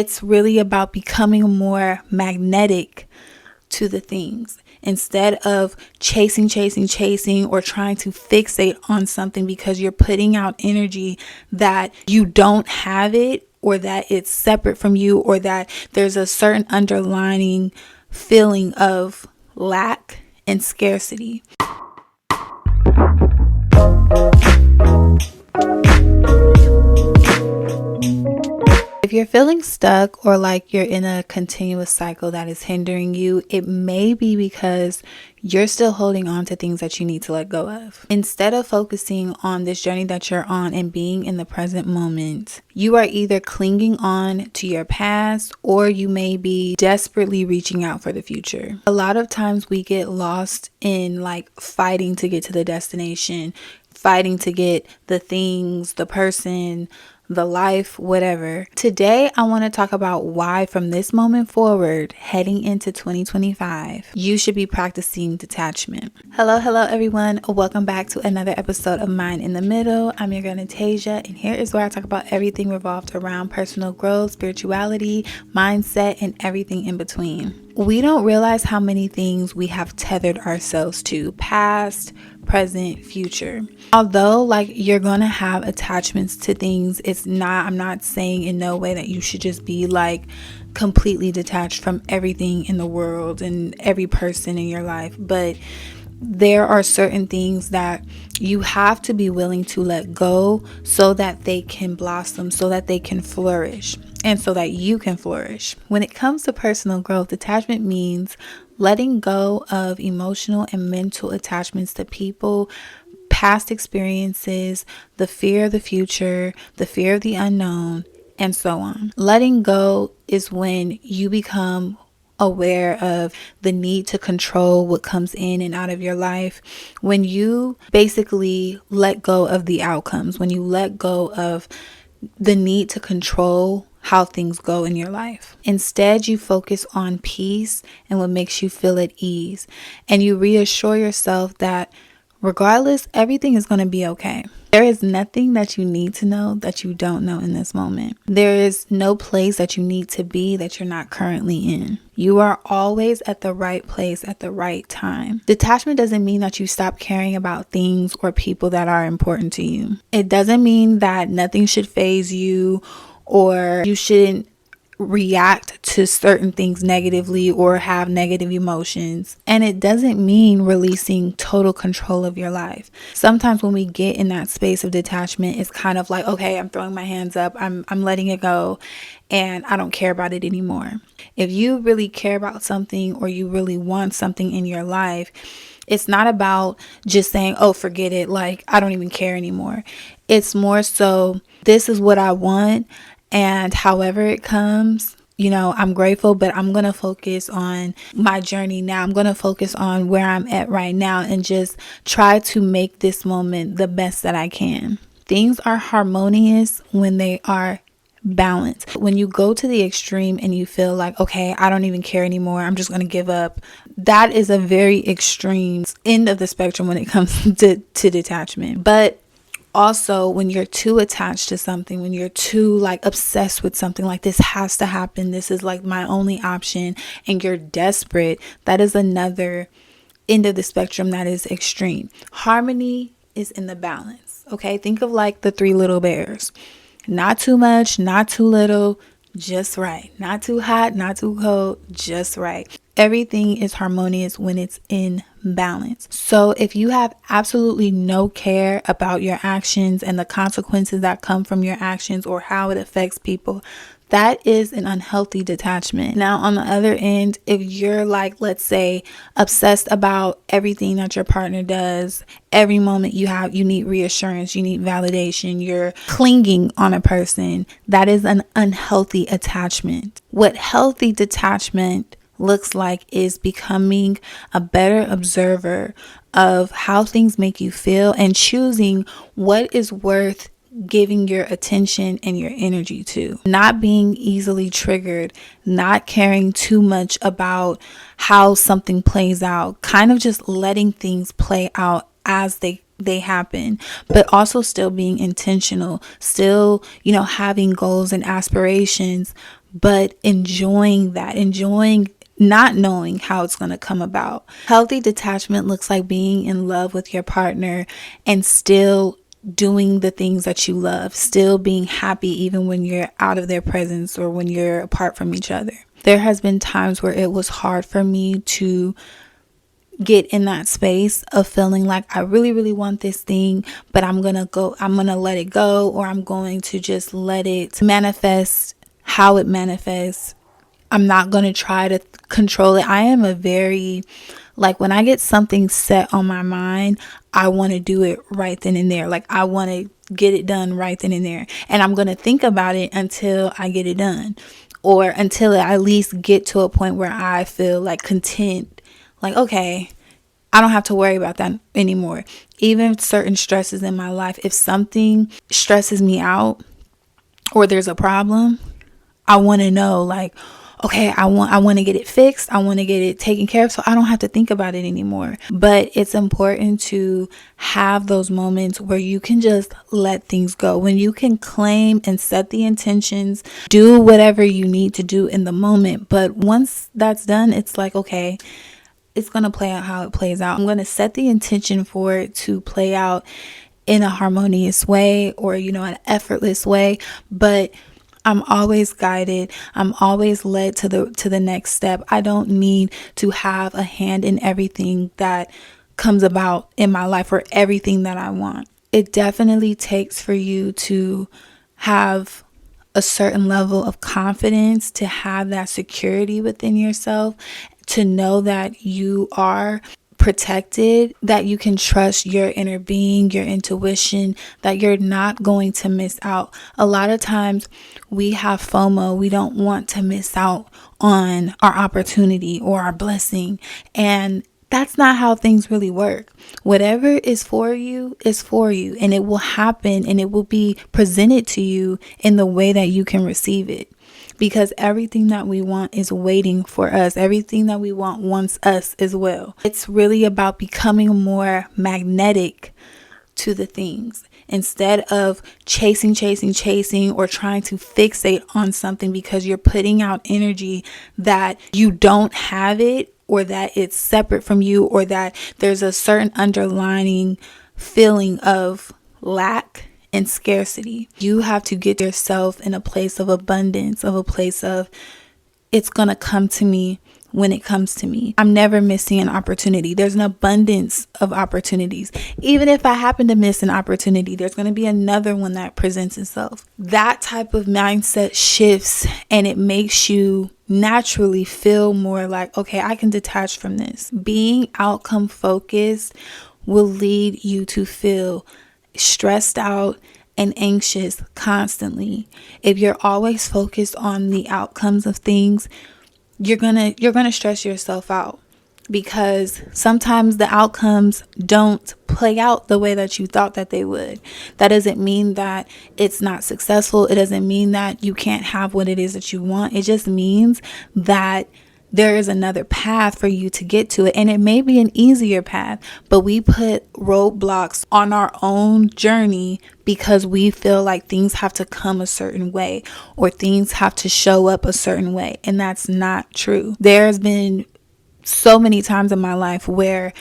It's really about becoming more magnetic to the things instead of chasing, or trying to fixate on something because you're putting out energy that you don't have it, or that it's separate from you, or that there's a certain underlying feeling of lack and scarcity. If you're feeling stuck or like you're in a continuous cycle that is hindering you, it may be because you're still holding on to things that you need to let go of. Instead of focusing on this journey that you're on and being in the present moment, you are either clinging on to your past or you may be desperately reaching out for the future. A lot of times we get lost in like fighting to get to the destination, fighting to get the things, the person, the life, whatever. Today, I want to talk about why from this moment forward, heading into 2025, you should be practicing detachment. Hello, everyone. Welcome back to another episode of Mind in the Middle. I'm your girl, Natasia, and here is where I talk about everything revolved around personal growth, spirituality, mindset, and everything in between. We don't realize how many things we have tethered ourselves to: past, present, future. Although like you're gonna have attachments to things, I'm not saying in no way that you should just be like completely detached from everything in the world and every person in your life, but there are certain things that you have to be willing to let go so that they can blossom, so that they can flourish, and so that you can flourish. When it comes to personal growth, detachment means letting go of emotional and mental attachments to people, past experiences, the fear of the future, the fear of the unknown, and so on. Letting go is when you become aware of the need to control what comes in and out of your life. When you basically let go of the outcomes, when you let go of the need to control how things go in your life. Instead, you focus on peace and what makes you feel at ease. And you reassure yourself that regardless, everything is going to be okay. There is nothing that you need to know that you don't know in this moment. There is no place that you need to be that you're not currently in. You are always at the right place at the right time. Detachment doesn't mean that you stop caring about things or people that are important to you. It doesn't mean that nothing should faze you or you shouldn't react to certain things negatively or have negative emotions. And it doesn't mean releasing total control of your life. Sometimes when we get in that space of detachment, it's kind of like, okay, I'm throwing my hands up, I'm letting it go, and I don't care about it anymore. If you really care about something or you really want something in your life, it's not about just saying, oh, forget it, like I don't even care anymore. It's more so, this is what I want, and however it comes, I'm grateful, but I'm going to focus on my journey now. I'm going to focus on where I'm at right now and just try to make this moment the best that I can. Things are harmonious when they are balanced. When you go to the extreme and you feel like, okay, I don't even care anymore, I'm just going to give up. That is a very extreme end of the spectrum when it comes to detachment. But also, when you're too attached to something, when you're too like obsessed with something, like this has to happen, this is like my only option, and you're desperate, that is another end of the spectrum that is extreme. Harmony is in the balance. Okay, think of like the three little bears. Not too much, not too little, just right. Not too hot, not too cold, just right. Everything is harmonious when it's in balance. So if you have absolutely no care about your actions and the consequences that come from your actions or how it affects people, that is an unhealthy detachment. Now, on the other end, if you're like, let's say, obsessed about everything that your partner does, every moment you need reassurance, you need validation, you're clinging on a person, that is an unhealthy attachment. What healthy detachment looks like is becoming a better observer of how things make you feel and choosing what is worth giving your attention and your energy to. Not being easily triggered, not caring too much about how something plays out, kind of just letting things play out as they happen, but also still being intentional, still, having goals and aspirations, but enjoying that, enjoying not knowing how it's going to come about. Healthy detachment looks like being in love with your partner and still doing the things that you love, still being happy even when you're out of their presence or when you're apart from each other. There has been times where it was hard for me to get in that space of feeling like I really, really want this thing, but I'm going to let it go, or I'm going to just let it manifest how it manifests. I'm not going to try to control it. I am a very, like, when I get something set on my mind, I want to do it right then and there. Like, I want to get it done right then and there. And I'm going to think about it until I get it done, or until I at least get to a point where I feel like content. Like, okay, I don't have to worry about that anymore. Even certain stresses in my life, if something stresses me out or there's a problem, I want to know, like, okay, I want to get it fixed. I want to get it taken care of so I don't have to think about it anymore. But it's important to have those moments where you can just let things go, when you can claim and set the intentions, do whatever you need to do in the moment. But once that's done, it's like, okay, it's going to play out how it plays out. I'm going to set the intention for it to play out in a harmonious way, or, an effortless way. But I'm always guided. I'm always led to the next step. I don't need to have a hand in everything that comes about in my life or everything that I want. It definitely takes for you to have a certain level of confidence, to have that security within yourself, to know that you are protected, that you can trust your inner being, your intuition, that you're not going to miss out. A lot of times we have FOMO. We don't want to miss out on our opportunity or our blessing. And that's not how things really work. Whatever is for you is for you, and it will happen, and it will be presented to you in the way that you can receive it. Because everything that we want is waiting for us. Everything that we want wants us as well. It's really about becoming more magnetic to the things, instead of chasing, or trying to fixate on something because you're putting out energy that you don't have it, or that it's separate from you, or that there's a certain underlying feeling of lack and scarcity. You have to get yourself in a place of abundance, of a place of, it's gonna come to me when it comes to me. I'm never missing an opportunity. There's an abundance of opportunities. Even if I happen to miss an opportunity, there's going to be another one that presents itself. That type of mindset shifts, and it makes you naturally feel more like, okay, I can detach from this. Being outcome focused will lead you to feel stressed out and anxious constantly. If you're always focused on the outcomes of things, you're gonna stress yourself out, because sometimes the outcomes don't play out the way that you thought that they would. That doesn't mean that it's not successful. It doesn't mean that you can't have what it is that you want. It just means that there is another path for you to get to it, and it may be an easier path, but we put roadblocks on our own journey because we feel like things have to come a certain way, or things have to show up a certain way, and that's not true. There's been so many times in my life where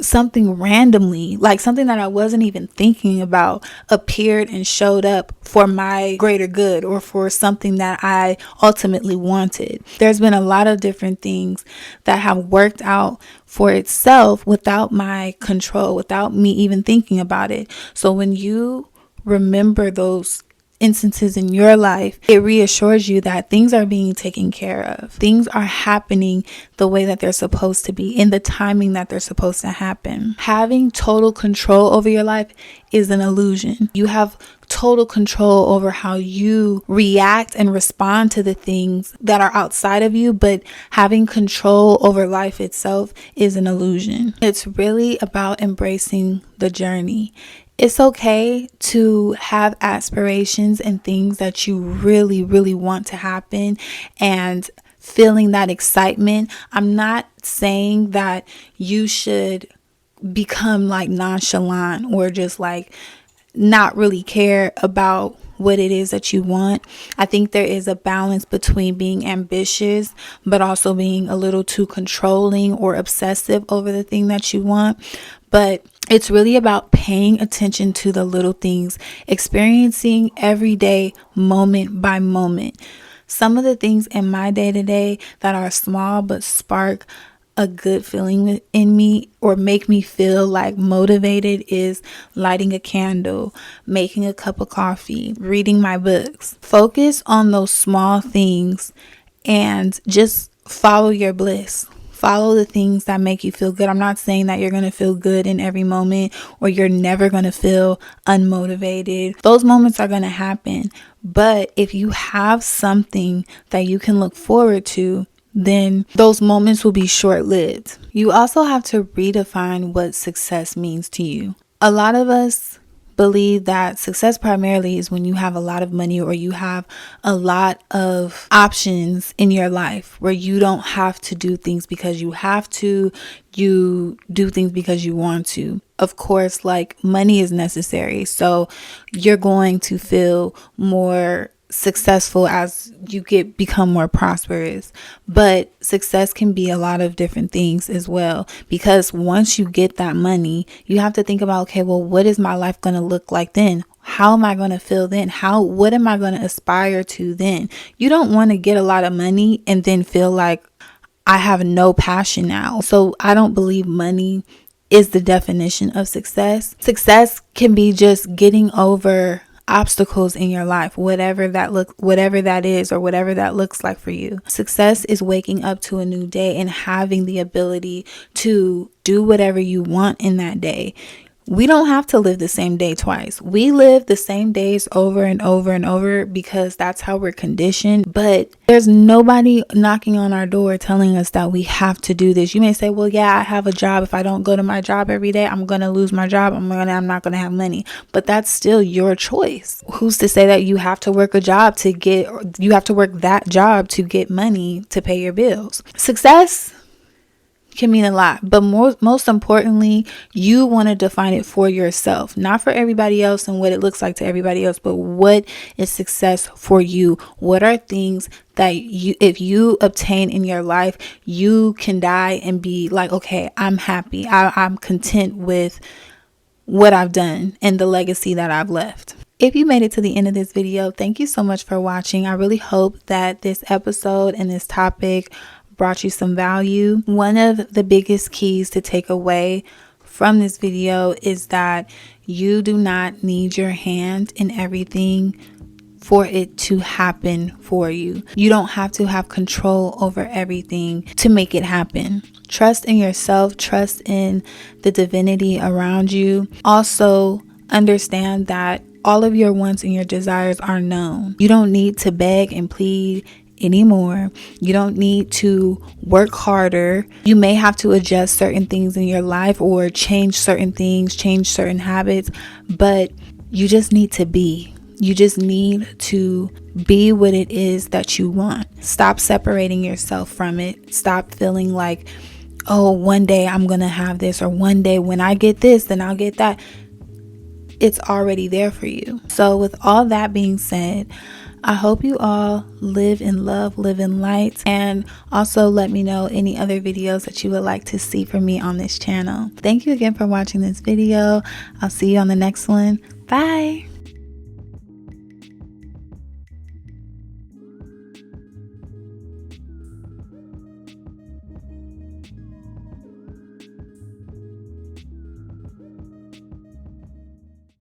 something randomly, like something that I wasn't even thinking about, appeared and showed up for my greater good, or for something that I ultimately wanted. There's been a lot of different things that have worked out for itself without my control, without me even thinking about it. So when you remember those instances in your life, it reassures you that things are being taken care of. Things are happening the way that they're supposed to be, in the timing that they're supposed to happen. Having total control over your life is an illusion. You have total control over how you react and respond to the things that are outside of you, but having control over life itself is an illusion. It's really about embracing the journey. It's okay to have aspirations and things that you really, really want to happen, and feeling that excitement. I'm not saying that you should become like nonchalant, or just like not really care about what it is that you want. I think there is a balance between being ambitious, but also being a little too controlling or obsessive over the thing that you want. But it's really about paying attention to the little things, experiencing every day, moment by moment. Some of the things in my day-to-day that are small but spark a good feeling in me or make me feel like motivated is lighting a candle, making a cup of coffee, reading my books. Focus on those small things and just follow your bliss. Follow the things that make you feel good. I'm not saying that you're going to feel good in every moment or you're never going to feel unmotivated. Those moments are going to happen. But if you have something that you can look forward to, then those moments will be short-lived. You also have to redefine what success means to you. A lot of us believe that success primarily is when you have a lot of money or you have a lot of options in your life where you don't have to do things because you have to, you do things because you want to. Of course, like money is necessary, so you're going to feel more successful as you become more prosperous. But success can be a lot of different things as well, because once you get that money, you have to think about, okay, well, what is my life going to look like then? How am I going to feel then? What am I going to aspire to then? You don't want to get a lot of money and then feel like I have no passion now. So I don't believe money is the definition of success. Success can be just getting over obstacles in your life, whatever that is or whatever that looks like for you. Success is waking up to a new day and having the ability to do whatever you want in that day. We don't have to live the same day twice. We live the same days over and over and over because that's how we're conditioned. But there's nobody knocking on our door telling us that we have to do this. You may say, well, yeah, I have a job. If I don't go to my job every day, I'm going to lose my job. I'm not going to have money. But that's still your choice. Who's to say that you have to work you have to work that job to get money to pay your bills? Success can mean a lot, but most importantly, you want to define it for yourself, not for everybody else and what it looks like to everybody else, but what is success for you? What are things that if you obtain in your life, you can die and be like, okay, I'm happy. I'm content with what I've done and the legacy that I've left. If you made it to the end of this video, thank you so much for watching. I really hope that this episode and this topic brought you some value. One of the biggest keys to take away from this video is that you do not need your hand in everything for it to happen for you. You don't have to have control over everything to make it happen. Trust in yourself, trust in the divinity around you. Also, understand that all of your wants and your desires are known. You don't need to beg and plead anymore. You don't need to work harder. You may have to adjust certain things in your life or change certain things, change certain habits, but you just need to be. You just need to be what it is that you want. Stop separating yourself from it. Stop feeling like, oh, one day I'm going to have this, or one day when I get this, then I'll get that. It's already there for you. So with all that being said, I hope you all live in love, live in light, and also let me know any other videos that you would like to see from me on this channel. Thank you again for watching this video. I'll see you on the next one. Bye.